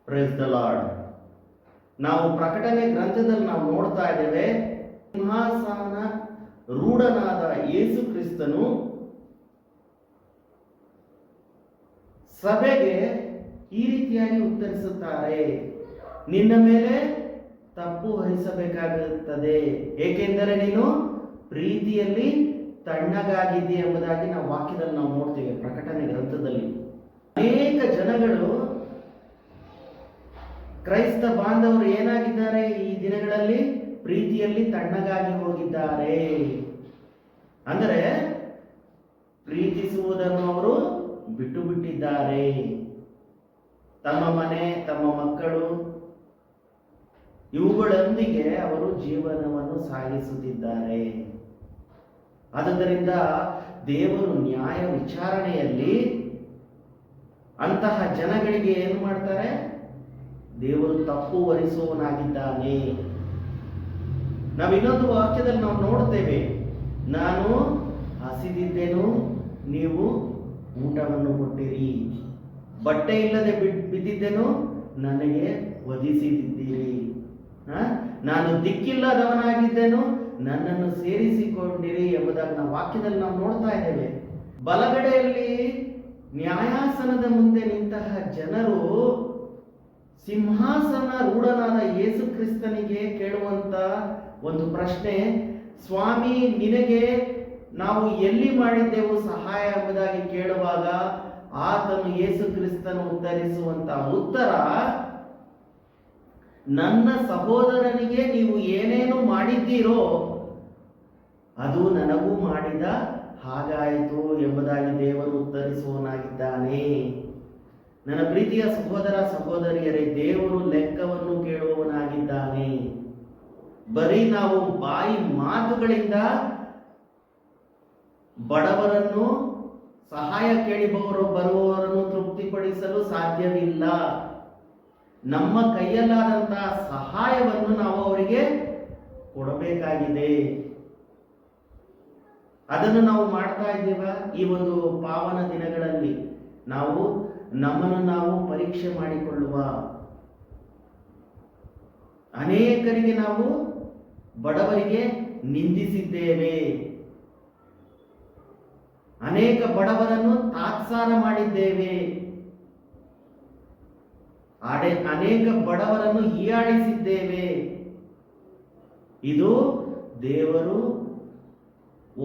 Praise the lord. ನಾವು ಪ್ರಕಟಣೆ ಗ್ರಂಥದಲ್ಲಿ ನಾವು ನೋಡ್ತಾ ಇದ್ದೇವೆ, ಸಿಂಹಾಸನ ರೂಢನಾದ ಯೇಸು ಕ್ರಿಸ್ತನು ಸಭೆಗೆ ಈ ರೀತಿಯಾಗಿ ಉತ್ತರಿಸುತ್ತಾರೆ, ನಿನ್ನ ಮೇಲೆ ತಪ್ಪು ಹೊರಿಸಬೇಕಾಗುತ್ತದೆ, ಏಕೆಂದರೆ ನೀನು ಪ್ರೀತಿಯಲ್ಲಿ ತಣ್ಣಗಾಗಿದ್ದಿ ಎಂಬುದಾಗಿ ನಾವು ವಾಕ್ಯದಲ್ಲಿ ನಾವು ನೋಡ್ತೇವೆ. ಪ್ರಕಟಣೆ ಗ್ರಂಥದಲ್ಲಿ ಅನೇಕ ಜನಗಳು, ಕ್ರೈಸ್ತ ಬಾಂಧವರು ಏನಾಗಿದ್ದಾರೆ ಈ ದಿನಗಳಲ್ಲಿ? ಪ್ರೀತಿಯಲ್ಲಿ ತಣ್ಣಗಾಗಿ ಹೋಗಿದ್ದಾರೆ. ಅಂದರೆ ಪ್ರೀತಿಸುವುದನ್ನು ಅವರು ಬಿಟ್ಟು ಬಿಟ್ಟಿದ್ದಾರೆ. ತಮ್ಮ ಮನೆ, ತಮ್ಮ ಮಕ್ಕಳು ಇವುಗಳೊಂದಿಗೆ ಅವರು ಜೀವನವನ್ನು ಸಾಗಿಸುತ್ತಿದ್ದಾರೆ. ಆದ್ದರಿಂದ ದೇವರು ನ್ಯಾಯ ವಿಚಾರಣೆಯಲ್ಲಿ ಅಂತಹ ಜನಗಳಿಗೆ ಏನು ಮಾಡ್ತಾರೆ? ದೇವರು ತಪ್ಪು ಹೊರಿಸುವವನಾಗಿದ್ದಾನೆ. ನಾವು ಇನ್ನೊಂದು ವಾಕ್ಯದಲ್ಲಿ ನಾವು ನೋಡ್ತೇವೆ, ನಾನು ಹಸಿದಿದ್ದೇನು, ನೀವು ಊಟವನ್ನು ಕೊಟ್ಟಿರಿ, ಬಟ್ಟೆ ಇಲ್ಲದೆ ಬಿದ್ದಿದ್ದೇನು, ನನಗೆ ಒದಿಸಿದ್ದೀರಿ, ನಾನು ದಿಕ್ಕಿಲ್ಲದವನಾಗಿದ್ದೇನು, ನನ್ನನ್ನು ಸೇರಿಸಿಕೊಂಡಿರಿ ಎಂಬುದಾಗಿ ನಾವು ವಾಕ್ಯದಲ್ಲಿ ನಾವು ನೋಡ್ತಾ ಇದ್ದೇವೆ. ಬಲಗಡೆಯಲ್ಲಿ ನ್ಯಾಯಾಸನದ ಮುಂದೆ ನಿಂತಹ ಜನರು ಸಿಂಹಾಸನ ರೂಢನಾದ ಯೇಸು ಕ್ರಿಸ್ತನಿಗೆ ಕೇಳುವಂತ ಒಂದು ಪ್ರಶ್ನೆ, ಸ್ವಾಮಿ ನಿನಗೆ ನಾವು ಎಲ್ಲಿ ಮಾಡಿದ್ದೆವು ಸಹಾಯ ಎಂಬುದಾಗಿ ಕೇಳುವಾಗ ಆತನು ಯೇಸು ಕ್ರಿಸ್ತನು ಉತ್ತರಿಸುವಂತ ಉತ್ತರ, ನನ್ನ ಸಹೋದರನಿಗೆ ನೀವು ಏನೇನು ಮಾಡಿದ್ದೀರೋ ಅದು ನನಗೂ ಮಾಡಿದ ಹಾಗಾಯಿತು ಎಂಬುದಾಗಿ ದೇವರು ಉತ್ತರಿಸುವವನಾಗಿದ್ದಾನೆ. ನನ್ನ ಪ್ರೀತಿಯ ಸಹೋದರ ಸಹೋದರಿಯರೇ, ದೇವರು ಲೆಕ್ಕವನ್ನು ಕೇಳುವವನಾಗಿದ್ದಾನೆ. ಬರೀ ನಾವು ಬಾಯಿ ಮಾತುಗಳಿಂದ ಬಡವರನ್ನು, ಸಹಾಯ ಕೇಳಿ ಬರುವವರನ್ನು ತೃಪ್ತಿಪಡಿಸಲು ಸಾಧ್ಯವಿಲ್ಲ. ನಮ್ಮ ಕೈಯಲ್ಲಾದಂತಹ ಸಹಾಯವನ್ನು ನಾವು ಅವರಿಗೆ ಕೊಡಬೇಕಾಗಿದೆ. ಅದನ್ನು ನಾವು ಮಾಡ್ತಾ ಇದ್ದೇವ? ಈ ಒಂದು ಪಾವನ ದಿನಗಳಲ್ಲಿ ನಾವು ನಮ್ಮನ್ನು ನಾವು ಪರೀಕ್ಷೆ ಮಾಡಿಕೊಳ್ಳುವ. ಅನೇಕರಿಗೆ ನಾವು ಬಡವರಿಗೆ ನಿಂದಿಸಿದ್ದೇವೆ, ಅನೇಕ ಬಡವರನ್ನು ತಾತ್ಸಾರ ಮಾಡಿದ್ದೇವೆ, ಅನೇಕ ಬಡವರನ್ನು ಹೀಯಾಳಿಸಿದ್ದೇವೆ. ಇದು ದೇವರು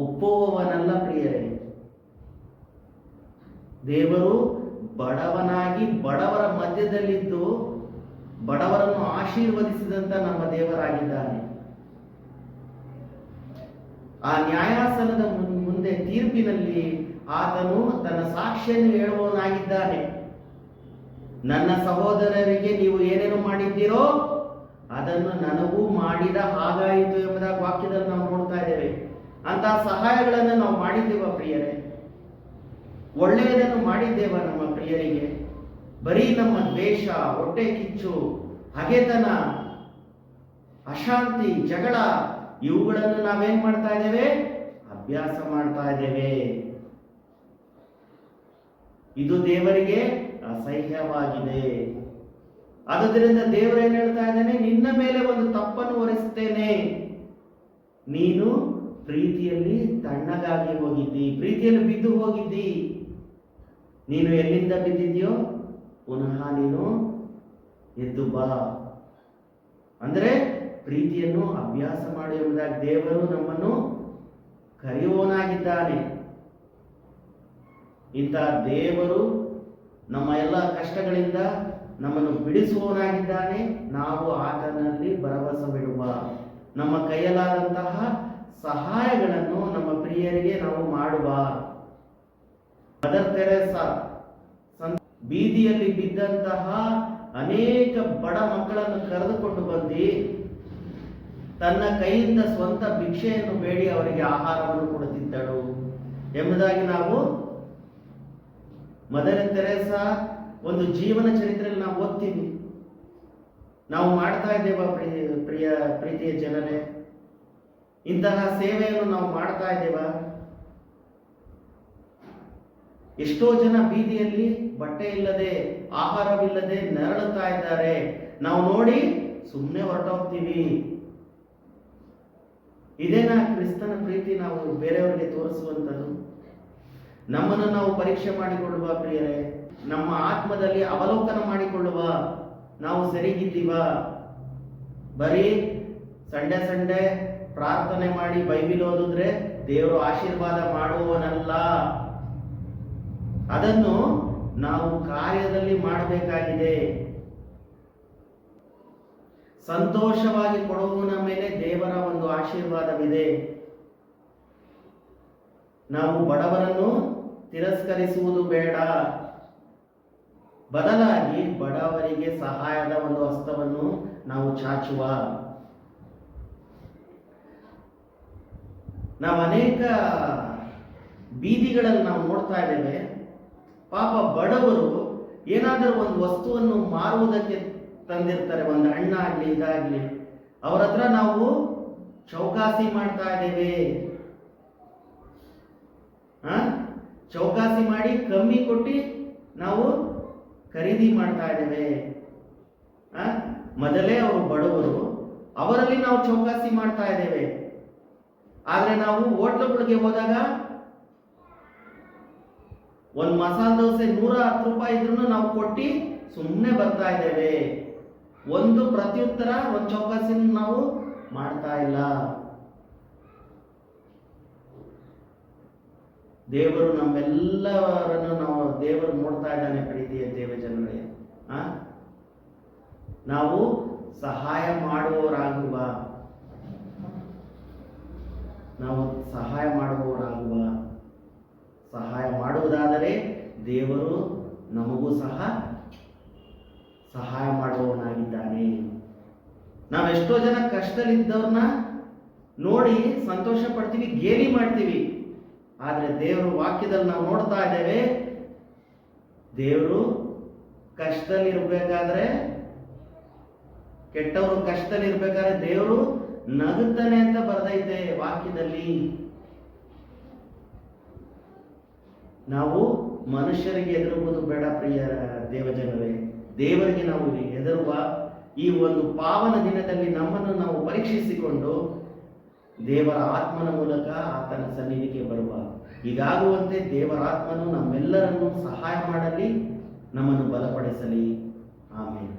ಒಪ್ಪುವವನಲ್ಲ ಪ್ರಿಯರೇ. ದೇವರು ಬಡವನಾಗಿ ಬಡವರ ಮಧ್ಯದಲ್ಲಿದ್ದು ಬಡವರನ್ನು ಆಶೀರ್ವದಿಸಿದಂತ ನಮ್ಮ ದೇವರಾಗಿದ್ದಾನೆ. ಆ ನ್ಯಾಯಾಸನದ ಮುಂದೆ ತೀರ್ಪಿನಲ್ಲಿ ಆತನು ತನ್ನ ಸಾಕ್ಷಿಯನ್ನು ಹೇಳುವವನಾಗಿದ್ದಾನೆ. ನನ್ನ ಸಹೋದರರಿಗೆ ನೀವು ಏನೇನು ಮಾಡಿದ್ದೀರೋ ಅದನ್ನು ನನಗೂ ಮಾಡಿದ ಹಾಗಾಯಿತು ಎಂಬುದಾಗಿ ವಾಕ್ಯದಲ್ಲಿ ನಾವು ನೋಡ್ತಾ ಇದ್ದೇವೆ. ಅಂತಹ ಸಹಾಯಗಳನ್ನು ನಾವು ಮಾಡಿದ್ದೇವ ಪ್ರಿಯರೇ? ಒಳ್ಳೆಯದನ್ನು ಮಾಡಿದ್ದೇವ ನಮ್ಮ ಪ್ರಿಯರಿಗೆ? ಬರೀ ನಮ್ಮ ದ್ವೇಷ, ಹೊಟ್ಟೆ ಕಿಚ್ಚು, ಹಗೆತನ, ಅಶಾಂತಿ, ಜಗಳ ಇವುಗಳನ್ನು ನಾವೇನ್ ಮಾಡ್ತಾ ಇದ್ದೇವೆ? ಅಭ್ಯಾಸ ಮಾಡ್ತಾ ಇದ್ದೇವೆ. ಇದು ದೇವರಿಗೆ ಅಸಹ್ಯವಾಗಿದೆ. ಆದ್ದರಿಂದ ದೇವರು ಏನ್ ಹೇಳ್ತಾ ಇದ್ದಾನೆ? ನಿನ್ನ ಮೇಲೆ ಒಂದು ತಪ್ಪನ್ನು ಹೊರಿಸುತ್ತೇನೆ, ನೀನು ಪ್ರೀತಿಯಲ್ಲಿ ತಣ್ಣಗಾಗಿ ಹೋಗಿದ್ದಿ, ಪ್ರೀತಿಯಲ್ಲಿ ಬಿದ್ದು ಹೋಗಿದ್ದಿ. ನೀನು ಎಲ್ಲಿಂದ ಬಿದ್ದಿದ್ಯೋ ಪುನಃ ನೀನು ಎದ್ದು ಬಾ. ಅಂದ್ರೆ ಪ್ರೀತಿಯನ್ನು ಅಭ್ಯಾಸ ಮಾಡಿ ಎಂಬುದಾಗಿ ದೇವರು ನಮ್ಮನ್ನು ಕರೆಯುವವನಾಗಿದ್ದಾನೆ. ಇಂತಹ ದೇವರು ನಮ್ಮ ಎಲ್ಲ ಕಷ್ಟಗಳಿಂದ ನಮ್ಮನ್ನು ಬಿಡಿಸುವವನಾಗಿದ್ದಾನೆ. ನಾವು ಆತನಲ್ಲಿ ಭರವಸವಿಡುವ, ನಮ್ಮ ಕೈಯಲ್ಲಾದಂತಹ ಸಹಾಯಗಳನ್ನು ನಮ್ಮ ಪ್ರಿಯರಿಗೆ ನಾವು ಮಾಡುವ. ಮದರ್ ತೆರೇಸಾ ಬೀದಿಯಲ್ಲಿ ಬಿದ್ದಂತಹ ಅನೇಕ ಬಡ ಮಕ್ಕಳನ್ನು ಕರೆದುಕೊಂಡು ಬಂದು ತನ್ನ ಕೈಯಿಂದ ಸ್ವಂತ ಭಿಕ್ಷೆಯನ್ನು ಬೇಡಿ ಅವರಿಗೆ ಆಹಾರವನ್ನು ಕೊಡುತ್ತಿದ್ದಳು ಎಂಬುದಾಗಿ ನಾವು ಮದರ್ ತೆರೇಸಾ ಒಂದು ಜೀವನ ಚರಿತ್ರೆಯಲ್ಲಿ ನಾವು ಓದ್ತೀವಿ. ನಾವು ಮಾಡ್ತಾ ಇದ್ದೇವ ಪ್ರೀತಿಯ ಜನರೇ? ಇಂತಹ ಸೇವೆಯನ್ನು ನಾವು ಮಾಡ್ತಾ ಇದ್ದೇವ? ಎಷ್ಟೋ ಜನ ಬೀದಿಯಲ್ಲಿ ಬಟ್ಟೆ ಇಲ್ಲದೆ, ಆಹಾರವಿಲ್ಲದೆ ನರಳುತ್ತಾ ಇದ್ದಾರೆ. ನಾವು ನೋಡಿ ಸುಮ್ಮನೆ ಹೊರಟೋಗ್ತೀವಿ. ಇದೇನಾ ಕ್ರಿಸ್ತನ ಪ್ರೀತಿ ನಾವು ಬೇರೆಯವರಿಗೆ ತೋರಿಸುವಂಥದ್ದು? ನಮ್ಮನ್ನು ನಾವು ಪರೀಕ್ಷೆ ಮಾಡಿಕೊಳ್ಳುವ ಪ್ರಿಯರೇ, ನಮ್ಮ ಆತ್ಮದಲ್ಲಿ ಅವಲೋಕನ ಮಾಡಿಕೊಳ್ಳುವ. ನಾವು ಸರಿಗಿದ್ದೀವ? ಬರೀ ಸಂಡೆ ಪ್ರಾರ್ಥನೆ ಮಾಡಿ ಬೈಬಿಲ್ ಓದಿದ್ರೆ ದೇವರು ಆಶೀರ್ವಾದ ಮಾಡುವವನಲ್ಲ. ಅದನ್ನು ನಾವು ಕಾರ್ಯದಲ್ಲಿ ಮಾಡಬೇಕಾಗಿದೆ. ಸಂತೋಷವಾಗಿ ಕೊಡುವವನ ಮೇಲೆ ದೇವರ ಒಂದು ಆಶೀರ್ವಾದವಿದೆ. ನಾವು ಬಡವರನ್ನು ತಿರಸ್ಕರಿಸುವುದು ಬೇಡ, ಬದಲಾಗಿ ಬಡವರಿಗೆ ಸಹಾಯದ ಒಂದು ಹಸ್ತವನ್ನು ನಾವು ಚಾಚುವ. ನಾವು ಅನೇಕ ಬೀದಿಗಳಲ್ಲಿ ನಾವು ನೋಡ್ತಾ ಇದ್ದೇವೆ, ಪಾಪ ಬಡವರು ಏನಾದರೂ ಒಂದು ವಸ್ತುವನ್ನು ಮಾರುವುದಕ್ಕೆ ತಂದಿರ್ತಾರೆ, ಒಂದು ಹಣ್ಣಾಗ್ಲಿ ಇದಾಗ್ಲಿ, ಅವರ ಹತ್ರ ನಾವು ಚೌಕಾಸಿ ಮಾಡ್ತಾ ಇದ್ದೇವೆ. ಚೌಕಾಸಿ ಮಾಡಿ ಕಮ್ಮಿ ಕೊಟ್ಟು ನಾವು ಖರೀದಿ ಮಾಡ್ತಾ ಇದ್ದೇವೆ. ಮೊದಲೇ ಅವರು ಬಡವರು, ಅವರಲ್ಲಿ ನಾವು ಚೌಕಾಸಿ ಮಾಡ್ತಾ ಇದ್ದೇವೆ. ಆದ್ರೆ ನಾವು ಹೋಟ್ಲುಗಳಿಗೆ ಹೋದಾಗ ಒಂದು ಮಸಾಲೆ ದೋಸೆ 110 ರೂಪಾಯಿ ಇದ್ರೂ ನಾವು ಕೊಟ್ಟು ಸುಮ್ಮನೆ ಬರ್ತಾ ಇದ್ದೇವೆ. ಒಂದು ಪ್ರತ್ಯುತ್ತರ, ಒಂದು ಚೌಕಾಸಿನ ನಾವು ಮಾಡ್ತಾ ಇಲ್ಲ. ದೇವರು ನಮ್ಮೆಲ್ಲರನ್ನು ದೇವರು ನೋಡ್ತಾ ಇದ್ದಾನೆ. ಪ್ರೀತಿಯ ದೇವಜನರೇ, ನಾವು ಸಹಾಯ ಮಾಡುವವರಾಗುವ. ಸಹಾಯ ಮಾಡುವುದಾದರೆ ದೇವರು ನಮಗೂ ಸಹ ಸಹಾಯ ಮಾಡುವವನಾಗಿದ್ದಾನೆ. ನಾವೆಷ್ಟೋ ಜನ ಕಷ್ಟದಲ್ಲಿದ್ದವ್ರನ್ನ ನೋಡಿ ಸಂತೋಷ ಪಡ್ತೀವಿ, ಗೇಲಿ ಮಾಡ್ತೀವಿ. ಆದರೆ ದೇವರು ವಾಕ್ಯದಲ್ಲಿ ನಾವು ನೋಡ್ತಾ ಇದ್ದೇವೆ, ದೇವರು ಕಷ್ಟದಲ್ಲಿರ್ಬೇಕಾದ್ರೆ, ಕೆಟ್ಟವರು ಕಷ್ಟದಲ್ಲಿರ್ಬೇಕಾದ್ರೆ ದೇವರು ನಗುತ್ತಾನೆ ಅಂತ ಬರೆದೈತೆ ವಾಕ್ಯದಲ್ಲಿ. ನಾವು ಮನುಷ್ಯರಿಗೆ ಹೆದರುವುದು ಬೇಡ ಪ್ರಿಯ ದೇವಜನರೇ. ದೇವರಿಗೆ ನಾವು ಹೆದರುವ ಈ ಒಂದು ಪಾವನ ದಿನದಲ್ಲಿ ನಮ್ಮನ್ನು ನಾವು ಪರೀಕ್ಷಿಸಿಕೊಂಡು ದೇವರ ಆತ್ಮನ ಮೂಲಕ ಆತನ ಸನ್ನಿಧಿಗೆ ಬರುವ. ಹೀಗಾಗುವಂತೆ ದೇವರ ಆತ್ಮನು ನಮ್ಮೆಲ್ಲರನ್ನು ಸಹಾಯ ಮಾಡಲಿ, ನಮ್ಮನ್ನು ಬಲಪಡಿಸಲಿ. ಆಮೇಲೆ